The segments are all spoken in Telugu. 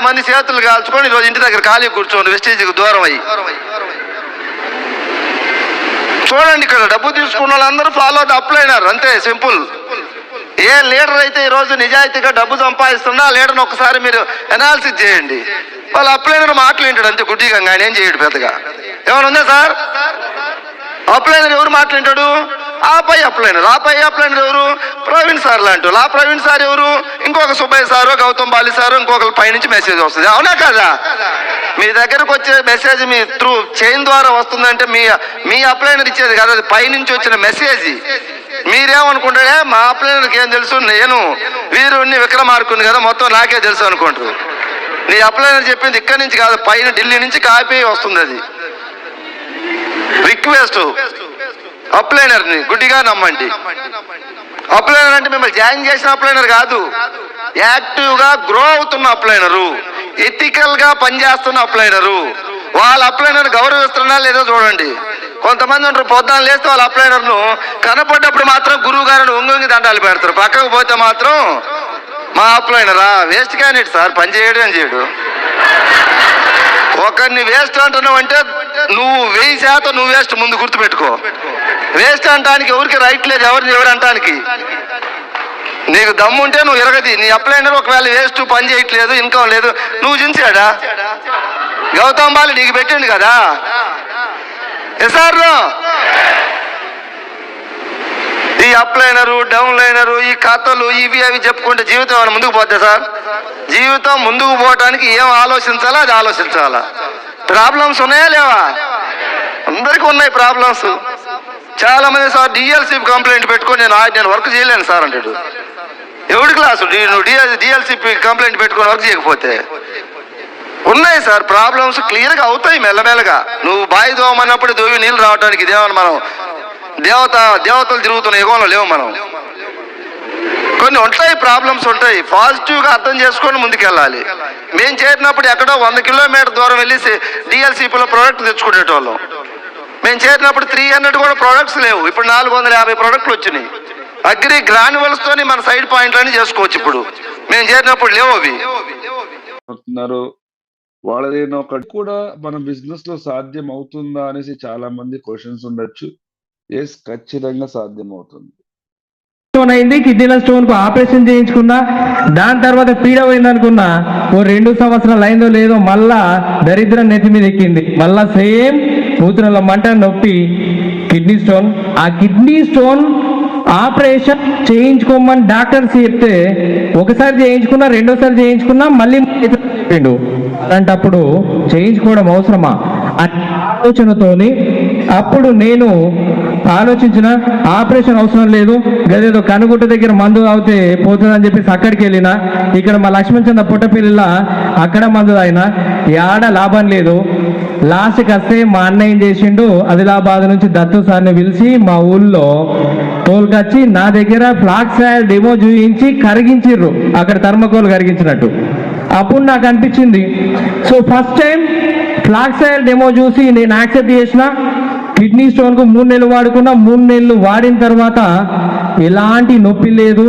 కొంతమంది చేతులు కాల్చుకొని ఈరోజు ఇంటి దగ్గర ఖాళీ కూర్చోండి, వెస్టేజ్కి దూరం అయ్యి. చూడండి, ఇక్కడ డబ్బు తీసుకున్న వాళ్ళందరూ ఫాలో అప్లైనారు, అంతే సింపుల్. ఏ లీడర్ అయితే ఈరోజు నిజాయితీగా డబ్బు సంపాదిస్తున్నా ఆ లీడర్ని ఒకసారి మీరు అనాలిసిస్ చేయండి. వాళ్ళు అప్లైనర్ మాటలు వింటాడు అంతే గుడ్డిగా, ఆయన ఏం చేయడు పెద్దగా. ఏమైనా ఉందా సార్? అప్లైనర్ ఎవరు మాట్లాంటాడు? ఆ పై అప్లైనర్ ఎవరు? ప్రవీణ్ సార్ లాంటి. ఆ ప్రవీణ్ సార్ ఎవరు? ఇంకొక సుబ్బయ్య సారు, గౌతమ్ బాలి సారు, ఇంకొకరి పైనుంచి మెసేజ్ వస్తుంది. అవునా కదా? మీ దగ్గరకు వచ్చే మెసేజ్ మీ త్రూ చైన్ ద్వారా వస్తుందంటే మీ అప్లైనర్ ఇచ్చేది కదా, అది పైనుంచి వచ్చిన మెసేజ్. మీరేమనుకుంటారే మా అప్లైనర్కి ఏం తెలుసు, నేను వీరుణ్ణి విక్రమార్కుని కదా, మొత్తం నాకే తెలుసు అనుకుంటారు. నీ అప్లైనర్ చెప్పింది ఇక్కడి నుంచి కాదు, పైన ఢిల్లీ నుంచి కాపీ వస్తుంది. అది రిక్వెస్ట్. అప్లైనర్ని గుడ్డిగా నమ్మండి. అప్లైనర్ అంటే మిమ్మల్ని జాయిన్ చేసిన అప్లైనర్ కాదు, యాక్టివ్గా గ్రో అవుతున్న అప్లైనరు, ఎథికల్గా పనిచేస్తున్న అప్లైనరు. వాళ్ళ అప్లైనర్ గౌరవిస్తున్నా లేదో చూడండి. కొంతమంది ఉంటారు పొద్దున్న లేస్తే వాళ్ళ అప్లైనర్ను కనపడ్డప్పుడు మాత్రం గురువు గారిని ఒంగొంగి దండాలు పెడతారు, పక్కకు పోతే మాత్రం మా అప్లైనరా వేస్ట్ క్యాండిడేట్ సార్, పని చేయడం అని చేయడు. ఒకరిని వేస్ట్ అంటున్నావు అంటే నువ్వు 1000% నువ్వు వేస్ట్, ముందు గుర్తుపెట్టుకో. వేస్ట్ అంటానికి ఎవరికి రైట్ లేదు, ఎవరు అంటానికి. నీకు దమ్ముంటే నువ్వు ఎరగది. నీ అప్లైనర్ ఒకవేళ వేస్ట్, పని చేయట్లేదు, ఇన్కమ్ లేదు, నువ్వు చించాడా? గౌతమ్ బాలి నీకు పెట్టిండు కదా ఎస్ఆర్. ఈ అప్లైనరు, డౌన్ లైనరు, ఈ కథలు ఇవి అవి చెప్పుకుంటే జీవితం ఏమైనా ముందుకు పోతే సార్? జీవితం ముందుకు పోవటానికి ఏం ఆలోచించాలా అది ఆలోచించాలా. ప్రాబ్లమ్స్ ఉన్నాయా లేవా? అందరికీ ఉన్నాయి ప్రాబ్లమ్స్. చాలా మంది సార్ డిఎల్సీ కంప్లైంట్ పెట్టుకొని నేను వర్క్ చేయలేను సార్ అంటాడు. ఎవడి క్లాసు నువ్వు డిఎల్సీ కంప్లైంట్ పెట్టుకొని వర్క్ చేయకపోతే? ఉన్నాయి సార్ ప్రాబ్లమ్స్, క్లియర్గా అవుతాయి మెల్లమెల్లగా. నువ్వు బావి దోమన్నప్పుడు దోవి నీళ్ళు రావడానికి ఇదేమన్నా మనం దేవతలు తిరుగుతున్న యుగంలో లేవు మనం. కొన్ని ఉంటాయి ప్రాబ్లమ్స్ ఉంటాయి, పాజిటివ్గా అర్థం చేసుకొని ముందుకెళ్ళాలి. మేము చేరినప్పుడు ఎక్కడో 100 కిలోమీటర్ దూరం వెళ్ళి డిఎల్సీపీలో ప్రోడక్ట్ తెచ్చుకునేటోళ్ళం. మేము చేరినప్పుడు 300 కూడా ప్రోడక్ట్స్ లేవు, ఇప్పుడు 450 ప్రోడక్ట్లు వచ్చినాయి. అగ్రి గ్రాన్యువల్స్తోని మన సైడ్ పాయింట్లన్నీ చేసుకోవచ్చు. ఇప్పుడు మేము చేరినప్పుడు లేవు అవి. వాళ్ళది ఒకటి కూడా మన బిజినెస్ లో సాధ్యం అవుతుందా అనేసి చాలా మంది క్వశ్చన్స్ ఉండొచ్చు. ఎస్, ఖచ్చితంగా సాధ్యం అవుతుంది. స్టోన్ అయింది, కిడ్నీల స్టోన్ కు ఆపరేషన్ చేయించుకున్నా, దాని తర్వాత పీడ పోయింది అనుకున్నా, ఓ 2 సంవత్సరాలు అయిందో లేదో మళ్ళా దరిద్రం నెత్తి మీద ఎక్కింది. మళ్ళా సేమ్ మూత్రంలో మంట, నొప్పి, కిడ్నీ స్టోన్. ఆ కిడ్నీ స్టోన్ ఆపరేషన్ చేయించుకోమని డాక్టర్స్ చెప్తే ఒకసారి చేయించుకున్నా, రెండోసారి చేయించుకున్నా, మళ్ళీ చెప్పిండు. అలాంటప్పుడు చేయించుకోవడం అవసరమా అనే ఆలోచనతోని అప్పుడు నేను ఆలోచించిన, ఆపరేషన్ అవసరం లేదు, గదేదో కనుగుట్ట దగ్గర మందు తాగితే పోతుందని చెప్పేసి అక్కడికి వెళ్ళిన. ఇక్కడ మా లక్ష్మణ్ చంద్ర పుట్టపిల్లిలా అక్కడ మందు తాగిన, ఆడ లాభం లేదు. లాస్ట్కి వస్తే మా అన్న ఏం చేసిండు, ఆదిలాబాద్ నుంచి దత్తు సార్ని పిలిచి మా ఊళ్ళో తోలుకొచ్చి నా దగ్గర ఫ్లాక్స్ ఆయిల్ డెమో చూపించి కరిగించిర్రు, అక్కడ థర్మకోల్ కరిగించినట్టు. అప్పుడు నాకు అనిపించింది, so first time flax oil demo చూసి నేను యాక్సెప్ట్ చేసిన. కిడ్నీ స్టోన్కు 3 నెలలు వాడుకున్నా, 3 నెలలు వాడిన తర్వాత ఎలాంటి నొప్పి లేదు,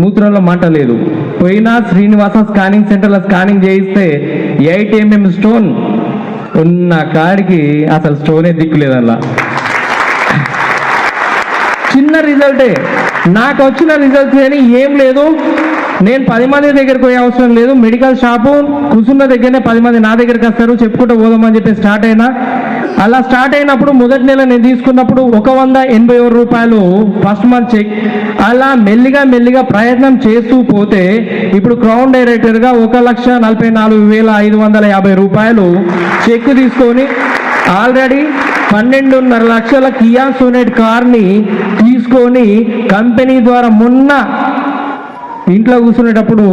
మూత్రంలో మంట లేదు. పోయినా శ్రీనివాస స్కానింగ్ సెంటర్లో స్కానింగ్ చేయిస్తే 8 mm స్టోన్ ఉన్న కాడికి అసలు స్టోనే దిక్కులేదల్లా. చిన్న రిజల్టే, నాకు వచ్చిన రిజల్ట్స్ అని ఏం లేదు. నేను 10 మంది దగ్గరికి పోయే అవసరం లేదు. మెడికల్ షాపు కూర్చున్న దగ్గరనే 10 మంది నా దగ్గరికి వస్తారు, చెప్పుకుంటూ పోదామని చెప్పి స్టార్ట్ అయినా. అలా స్టార్ట్ అయినప్పుడు మొదటి నెల నేను తీసుకున్నప్పుడు 180 రూపాయలు ఫస్ట్ మంత్ చెక్. అలా మెల్లిగా ప్రయత్నం చేస్తూ పోతే ఇప్పుడు క్రౌన్ డైరెక్టర్గా 1,44,550 రూపాయలు చెక్ తీసుకొని ఆల్రెడీ 12.5 లక్షల కియా సోనెట్ కార్ని తీసుకొని కంపెనీ ద్వారా మొన్న ఇంట్లో కూర్చునేటప్పుడు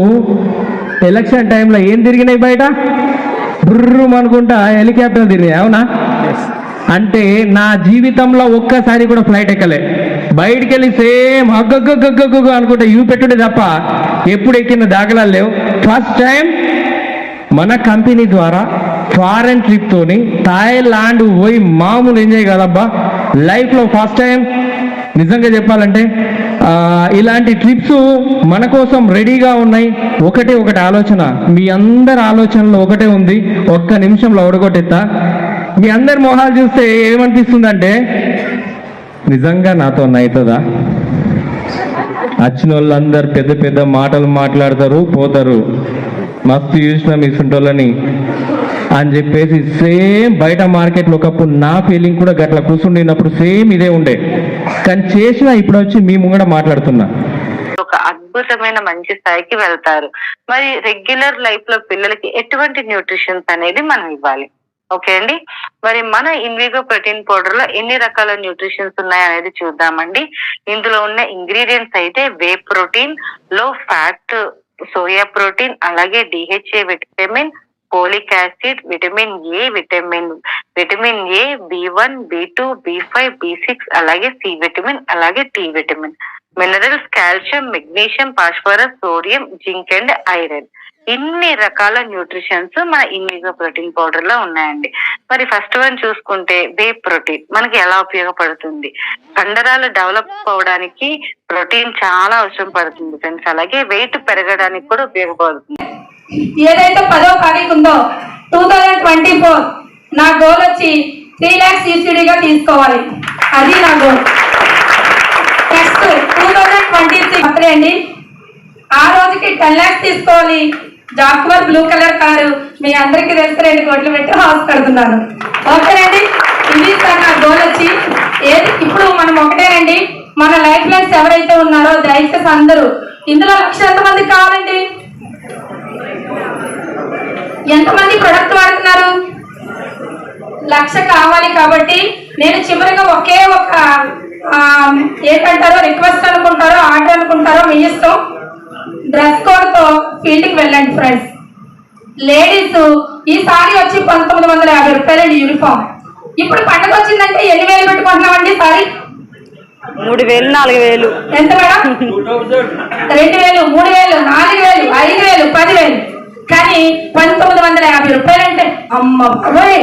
ఎలక్షన్ టైంలో ఏం తిరిగినాయి బయట, బుర్రం అనుకుంటా హెలికాప్టర్ తిరిగినాయి. అవునా? అంటే నా జీవితంలో ఒక్కసారి కూడా ఫ్లైట్ ఎక్కలే. బయటికి వెళ్ళి సేమ్ అగ్గగ్గగ్గగ్గ అనుకుంటా ఇవి పెట్టుడే తప్ప ఎప్పుడు ఎక్కిన దాఖలాలు లేవు. ఫస్ట్ టైం మన కంపెనీ ద్వారా ఫారెన్ ట్రిప్ తోని థాయిలాండ్ పోయి మామూలు ఎంజాయ్ కాదబ్బా, లైఫ్లో ఫస్ట్ టైం నిజంగా చెప్పాలంటే ఇలాంటి ట్రిప్స్ మన కోసం రెడీగా ఉన్నాయి. ఒకటి ఆలోచన, మీ అందరి ఆలోచనలో ఒకటే ఉంది, ఒక్క నిమిషంలో ఓడగొట్టేస్తా. మీ అందరి మొహాలు చూస్తే ఏమనిపిస్తుందంటే నిజంగా నాతో అవుతుందా? వచ్చిన వాళ్ళందరు పెద్ద పెద్ద మాటలు మాట్లాడతారు, పోతారు, మస్తు చూసిన మీ సుంటోళ్ళని అని చెప్పేసి సేమ్ బయట మార్కెట్లో ఒకప్పుడు నా ఫీలింగ్ కూడా గట్ల కూర్చుండినప్పుడు సేమ్ ఇదే ఉండే. కానీ చేసిన ఇప్పుడు వచ్చి మీ ముంగడ మాట్లాడుతున్నా. ఒక అద్భుతమైన మంచి స్థాయికి వెళ్తారు. మరి రెగ్యులర్ లైఫ్ లో పిల్లలకి ఎటువంటి న్యూట్రిషన్స్ అనేది మనం ఇవ్వాలి. ఓకే అండి, మరి మన ఇన్విగో ప్రోటీన్ పౌడర్ లో ఎన్ని రకాల న్యూట్రిషన్స్ ఉన్నాయి అనేది చూద్దామండి. ఇందులో ఉన్న ఇంగ్రీడియంట్స్ అయితే వే ప్రోటీన్, లో ఫ్యాట్ సోయా ప్రోటీన్, అలాగే DHA vitamin, folic acid, vitamin A, vitamin A, B1, B2, B5, B6, అలాగే సి విటమిన్, అలాగే T vitamin, minerals, calcium, magnesium, phosphorus, sodium, zinc and iron. ఇన్ని రకాల న్యూట్రిషన్స్ మన ఇన్విగో ప్రోటీన్ పౌడర్ లో ఉన్నాయండి. మరి ఫస్ట్ వన్ చూసుకుంటే వే ప్రోటీన్ మనకి ఎలా ఉపయోగపడుతుంది? కండరాలు డెవలప్ అవడానికి ప్రోటీన్ చాలా అవసరం పడుతుంది ఫ్రెండ్స్. అలాగే వెయిట్ పెరగడానికి కూడా ఉపయోగపడుతుంది. ఏదైతే 10వ తారీఖు ఉందో 2024 నా గోల్ వచ్చి 3 lakhs ఈసీడీగా తీసుకోవాలి. అది నా గోల్. నెక్స్ట్ 2026 బర్త్డే అండి, ఆ రోజుకి 10 lakhs తీసుకోవాలి. జాక్వర్ బ్లూ కలర్ కారు మీ అందరికీ తెలిసి 2 కోట్లు పెట్టి హౌస్ కడుతున్నాను. ఓకేనండి, ఇది నా గోల్ వచ్చి. ఏది ఇప్పుడు మనం ఒకటేనండి, మన లైఫ్ లైన్స్ ఎవరైతే ఉన్నారో దయచేసి అందరూ ఇందులో 1,00,000 ఎంతమందికి కావాలండి? ఎంతమంది ప్రొడక్ట్ వాడుతున్నారు? 1,00,000 కావాలి. కాబట్టి నేను చివరిగా ఒకే ఒక ఏంటంటారో రిక్వెస్ట్ అనుకుంటారో ఆర్డర్ అనుకుంటారో మీ ఇష్టం. డ్రెస్ కోడ్ తో ఫీల్డ్ కి వెళ్ళండి ఫ్రెండ్స్. లేడీస్ ఈ సారీ వచ్చి 1950 రూపాయలండి యూనిఫామ్. ఇప్పుడు పండుగ వచ్చిందంటే ఎన్ని వేలు పెట్టుకుంటున్నామండి? సారీ 3,000, 4,000. ఎంత మేడం? 2,000, 3,000, 4,000, 5,000, 10,000. కానీ 1950 రూపాయలంటే అమ్మ బాబోయ్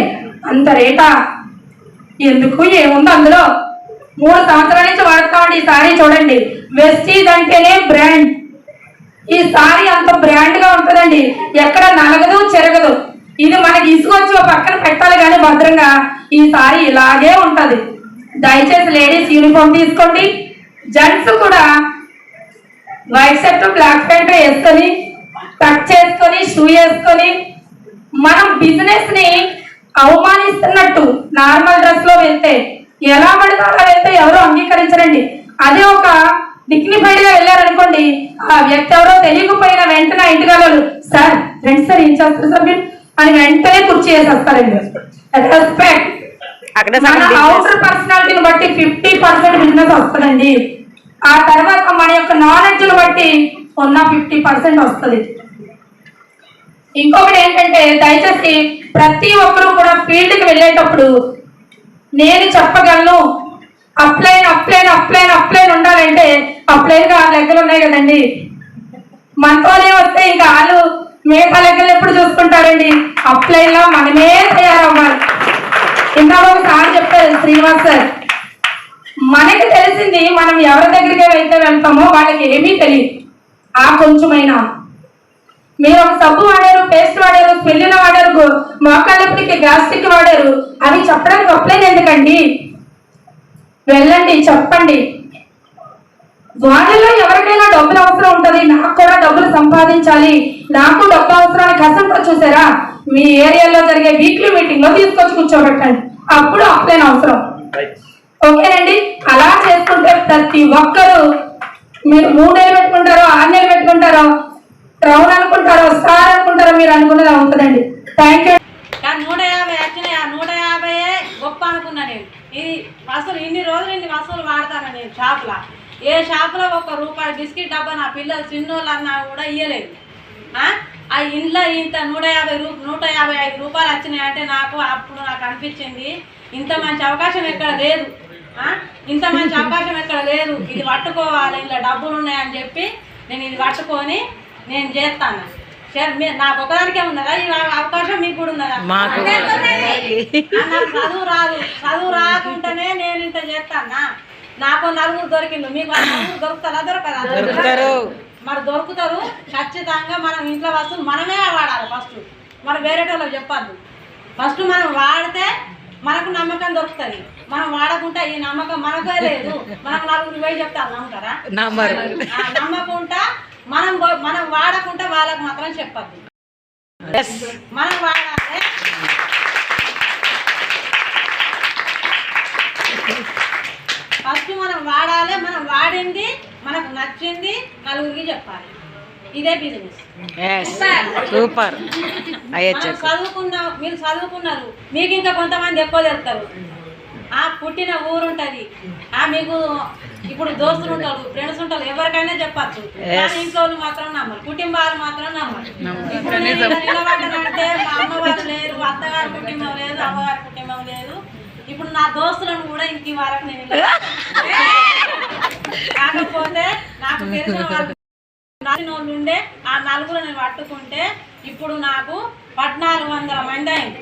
అంత రేటా? ఎందుకు? ఏముంది అందులో? 3 సంవత్సరాల నుంచి వాడుతామండి ఈ సారీ. చూడండి, వెస్టీజ్ అంటేనే బ్రాండ్. ఈ సారీ అంత బ్రాండ్ గా ఉంటుందండి, ఎక్కడ నలగదు చెరగదు. ఇది మనకి ఇసుకొచ్చి ఒక పక్కన పెట్టాలి కానీ భద్రంగా ఈ సారీ ఇలాగే ఉంటది. దయచేసి లేడీస్ యూనిఫామ్ తీసుకోండి. జెంట్స్ కూడా వైట్ షర్ట్ బ్లాక్ ప్యాంట్ వేసుకొని టచ్ చేసుకొని షూ వేసుకొని మనం బిజినెస్ ని అవమానిస్తున్నట్టు నార్మల్ డ్రెస్ లో వెళ్తే ఎలా పడితే అలా వెళ్తే ఎవరు అంగీకరించరండి. అదే ఒక డిగ్నిఫైడ్ గా వెళ్ళారనుకోండి, ఆ వ్యక్తి ఎవరో తెలియకపోయినా వెంటనే ఇంటికి వాళ్ళు సార్ ఫ్రెండ్స్ సార్ ఏం చేస్తారు సార్ మీరు అని వెంటనే కుర్చీ వేసేస్తారండి. రెస్పెక్ట్. మన అవుటర్ పర్సనాలిటీని బట్టి 50% బిజినెస్ వస్తుందండి. ఆ తర్వాత మన యొక్క నాలెడ్జ్ ని బట్టి ఉన్న 50% వస్తుంది. ఇంకొకటి ఏంటంటే దయచేసి ప్రతి ఒక్కరూ కూడా ఫీల్డ్ కి వెళ్ళేటప్పుడు నేను చెప్పగలను అప్లైన్ ఉండాలంటే అప్లైన్ గా 6 లెక్కలు ఉన్నాయి కదండి. మనతోనే వస్తే ఇంకా వాళ్ళు మిగతా లెక్కలు ఎప్పుడు చూసుకుంటారండి? అప్లైన్ లో మనమే తయారవ్వాలి. ఇంకా ఒకసారి చెప్పారు శ్రీనివాస్ సార్, మనకి తెలిసింది మనం ఎవరి దగ్గరికి అయితే వెళ్తామో వాళ్ళకి ఏమీ తెలియదు. ఆ కొంచెమైనా మీరు ఒక సబ్బు వాడారు, పేస్ట్ వాడారు, స్పెల్లిన వాడారు, మోకాళ్ళకి గ్యాస్ట్రిక్ వాడారు, అవి చెప్పడానికి అప్లైన్ ఎందుకండి? వెళ్ళండి చెప్పండి. వాళ్ళలో ఎవరికైనా డబ్బులు అవసరం ఉంటుంది, నాకు కూడా డబ్బులు సంపాదించాలి, నాకు డబ్బు అవసరాన్ని కష్టంతో చూసారా మీ ఏరియాలో జరిగే వీక్లీ మీటింగ్ లో తీసుకొచ్చి కూర్చోబెట్టండి, అప్పుడు అప్లైన్ అవసరం. ఓకేనండి, అలా చేసుకుంటే ప్రతి ఒక్కరు మీరు 3 నెలలు పెట్టుకుంటారో 6 నెలలు పెట్టుకుంటారో రౌండ్ అనుకుంటారో స్టార్ అనుకుంటారో మీరు అనుకున్నది ఉంటుందండి. Thank you. 150 వచ్చినాయి, 150 గొప్ప అనుకున్నా నేను. ఇది అసలు ఇన్ని రోజులు ఇన్ని వస్తువులు వాడతాను నేను షాప్లో. ఏ షాపులో ₹1 బిస్కెట్ డబ్బా నా పిల్లలు చిన్నోళ్ళు అన్నా కూడా ఇయ్యలేదు. ఆ ఇంట్లో ఇంత 155 రూపాయలు వచ్చినాయంటే అప్పుడు నాకు అనిపించింది ఇంత మంచి అవకాశం ఎక్కడ లేదు, ఇంత మంచి అవకాశం ఎక్కడ లేదు. ఇది పట్టుకోవాలి, ఇలా డబ్బులు ఉన్నాయని చెప్పి నేను ఇది పట్టుకొని నేను చేస్తాను. నాకు ఒకదానికే ఉన్నదా ఈ అవకాశం? మీకు కూడా ఉన్నదా? నాకు చదువు రాదు, చదువు రాకుండానే నేను ఇంత చేస్తానా? నాకు నలుగురు దొరికిండు, మీకు ఆ నలుగురు దొరుకుతారా? దొరకదా? మరి దొరుకుతారు ఖచ్చితంగా. మనం ఇంట్లో వస్తువులు మనమే వాడాలి ఫస్ట్, మనం వేరే వాళ్ళకి చెప్పద్దు. ఫస్ట్ మనం వాడితే మనకు నమ్మకం దొరుకుతుంది. మనం వాడకుండా ఈ నమ్మకం మనకే లేదు, మనకు నలుగురు పోయి చెప్తారు, నమ్ముతారా? నమ్మకుండా మనం వాడకుండా వాళ్ళకి మాత్రం చెప్పద్దు. మనం వాడాలి. ఫస్ట్ మనం వాడాలి, మనం వాడింది మనకు నచ్చింది నలుగురికి చెప్పాలి. ఇదే బిజినెస్. సూపర్. చదువుకున్నాం, మీరు చదువుకున్నారు, మీకు ఇంకా కొంతమంది ఎక్కువ తెలుస్తారు. ఆ పుట్టిన ఊరు ఉంటుంది, మీకు ఇప్పుడు దోస్తులు ఉంటారు, ఫ్రెండ్స్ ఉంటారు, ఎవరికైనా చెప్పచ్చు. కానీ ఇంట్లో మాత్రం నమ్మరు, కుటుంబాలు మాత్రం నమ్మరు. ఇప్పుడు నేను నిలబడ్డానంటే మా అమ్మవారు లేరు, అత్తగారి కుటుంబం లేదు, అమ్మగారి కుటుంబం లేదు. ఇప్పుడు నా దోస్తులను కూడా ఇంక వరకు నేను కాకపోతే నాకు తెలిసిన వాళ్ళు ఉండే ఆ నలుగురు నేను పట్టుకుంటే ఇప్పుడు నాకు 1400 మంది అయింది.